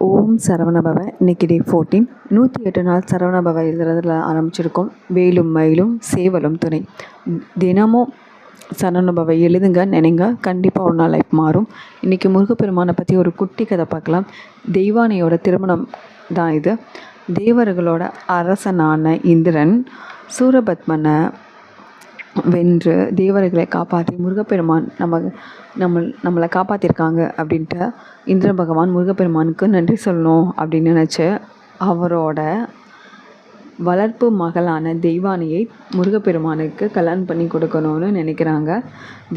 ஓம் சரவணபவ. இன்னைக்கு டே 14. 108 நாள் சரவணபவ எழுதுறதுல ஆரம்பிச்சிருக்கோம். வேலும் மயிலும் சேவலும் துணை. தினமும் சரவணபவ எழுதுங்க, நினைங்க, கண்டிப்பாக ஒரு நாள் லைஃப் மாறும். இன்றைக்கி முருகப்பெருமானை பற்றி ஒரு குட்டி கதை பார்க்கலாம். தெய்வானையோட திருமணம் தான் இது. தேவர்களோட அரசனான இந்திரன் சூரபத்மனை வென்று தேவர்களை காப்பாற்றி முருகப்பெருமான் நம்மளை காப்பாற்றிருக்காங்க அப்படின்ட்டு இந்திர பகவான் முருகப்பெருமானுக்கு நன்றி சொல்லணும் அப்படின்னு நினச்சி அவரோட வளர்ப்பு மகளான தெய்வானையை முருகப்பெருமானுக்கு கல்யாணம் பண்ணி கொடுக்கணும்னு நினைக்கிறாங்க.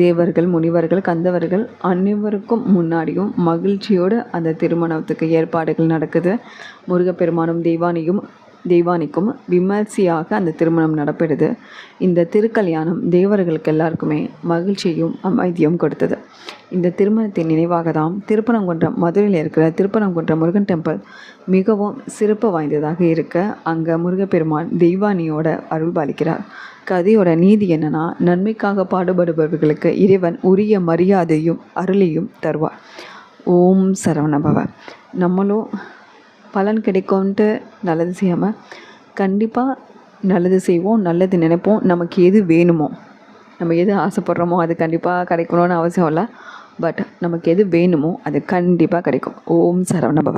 தேவர்கள், முனிவர்கள், கந்தவர்கள் அனைவருக்கும் முன்னாடியும் மகிழ்ச்சியோடு அந்த திருமணத்துக்கு ஏற்பாடுகள் நடக்குது. முருகப்பெருமானும் தெய்வானிக்கும் விமர்சையாக அந்த திருமணம் நடப்பிடுது. இந்த திருக்கல்யாணம் தேவர்களுக்கு எல்லாருக்குமே மகிழ்ச்சியும் அமைதியும் கொடுத்தது. இந்த திருமணத்தின் நினைவாக தான் திருப்பரங்குன்றம், மதுரையில் இருக்கிற திருப்பரங்குன்றம் முருகன் டெம்பிள் மிகவும் சிறப்பு வாய்ந்ததாக இருக்க அங்கே முருகப்பெருமான் தெய்வானியோட அருள் பாலிக்கிறார். கதையோட நீதி என்னன்னா, நன்மைக்காக பாடுபடுபவர்களுக்கு இறைவன் உரிய மரியாதையும் அருளையும் தருவார். ஓம் சரவணபவ. நம்மளும் பலன் கிடைக்கும்ன்ட்டு நல்லது செய்யாமல் கண்டிப்பாக நல்லது செய்வோம், நல்லது நினைப்போம். நமக்கு எது வேணுமோ, நம்ம எது ஆசைப்படுறோமோ அது கண்டிப்பாக கிடைக்கணும்னு அவசியம் இல்லை. பட் நமக்கு எது வேணுமோ அது கண்டிப்பாக கிடைக்கும். ஓம் சரவணபவ.